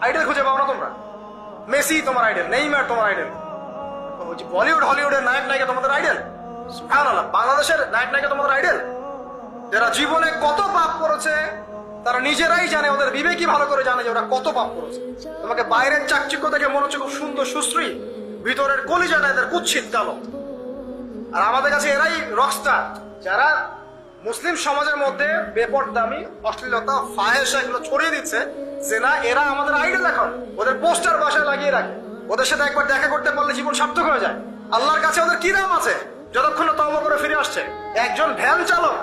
Idol খুঁজে পাও না তোমরা? মেসি তোমার আইডল, নেইমার তোমার আইডল, বলিউড হলিউডের নায়ক নায়িকা তোমাদের আইডল, সুবহানাল্লাহ, বাংলাদেশের নায়ক নায়িকা তোমাদের আইডল। যারা জীবনে কত পাপ করেছে তারা নিজেরাই জানে, ওদের বিবেকই ভালো করে জানে যে ওরা কত পাপ করেছে। তোমাকে বাইরের চাকচিক্য দেখে মনে হচ্ছে খুব সুন্দর সুশ্রী, ভিতরের কলিজাটা এদের কুৎসিত কালো। আর আমাদের কাছে এরাই রকস্টার, যারা মুসলিম সমাজের মধ্যে বেপরদামি, অশ্লীলতা, ফাহেশা এগুলো ছড়িয়ে দিচ্ছে, যে না এরা আমাদের আইডল। এখন ওদের পোস্টার বাসায় লাগিয়ে রাখে, ওদের সাথে একবার দেখা করতে পারলে জীবন সার্থক হয়ে যায়। আল্লাহর কাছে ওদের কি দাম আছে যতক্ষণ না তওবা করে ফিরে আসছে? একজন ভ্যান চালক,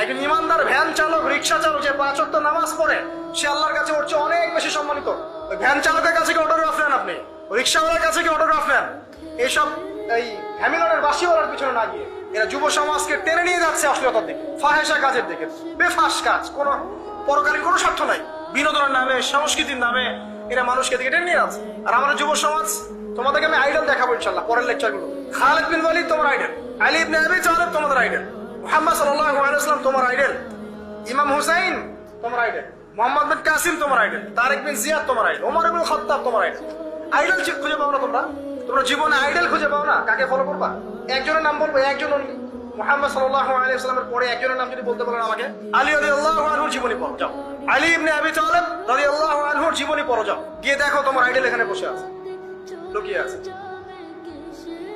একজন ইমানদার ভ্যান চালক, রিক্সা চালক যে 5 ওয়াক্ত নামাজ পড়ে, সে আল্লাহর কাছে ওর চেয়ে অনেক বেশি সম্মানিত। ওই ভ্যান চালকের কাছে কি অটোগ্রাফ নেন আপনি? রিক্সাওয়ালার কাছে কি অটোগ্রাফ নেন? এইসব এই হ্যামিলনের বাসিওয়ালার পিছনে না গিয়ে এরা যুব সমাজকে টেনে নিয়ে যাচ্ছে অশ্লীলতার দিকে, ফাহেসা কাজের দিকে, বেফাস কাজ, কোনো পরকালীন কোনো স্বার্থ নাই, বিনোদনের নামে, সংস্কৃতির নামে এরা মানুষকে দিকে টেনে নিয়ে যাচ্ছে। আর আমাদের যুব সমাজ, তোমাদেরকে আমি আইডল দেখাবো ইনশাল্লাহ পরের লেকচারগুলো। খালিদ বিন ওয়ালিদ তোমার আইডল, আলী ইবনে আবি তালেব তোমাদের আইডল, মুহাম্মদ সাল্লাল্লাহু আলাইহি ওয়াসাল্লাম তোমার আইডল, ইমাম হুসাইন তোমার আইডল, মোহাম্মদ বিন কাসিম তোমার আইডল, তারেক বিন জিয়াদ তোমার আইডল, ওমর ইবনে খাত্তাব তোমার আইডল। আইডল খুঁজে পাও না তোমরা? তোমরা জীবনে আইডল খুঁজে পাও না? কাকে ফলো করবা? একজনের নাম বলবো, একজন মুহাম্মদ সাল্লাল্লাহু আলাইহি ওয়াসাল্লামের পরে একজনের নাম যদি বলতে বলেন আমাকে, আলী রাদিয়াল্লাহু আনহুর জীবনী পড়ো যাও, আলী ইবনে আবি তালেব রাদিয়াল্লাহু আনহুর জীবনী পড়ো যাও, গিয়ে দেখো তোমার আইডল এখানে বসে আছে, লুকিয়ে আছে।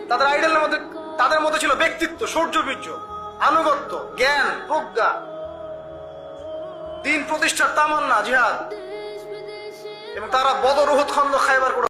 তাদের আইডলের মধ্যে, তাদের মধ্যে ছিল ব্যক্তিত্ব, শৌর্যবীর্য, আনুগত্য, জ্ঞান, প্রজ্ঞা, দিন প্রতিষ্ঠার তামান্না, জিহাদ, এবং তারা বদর, উহুদ, খন্দক, খায়বার করে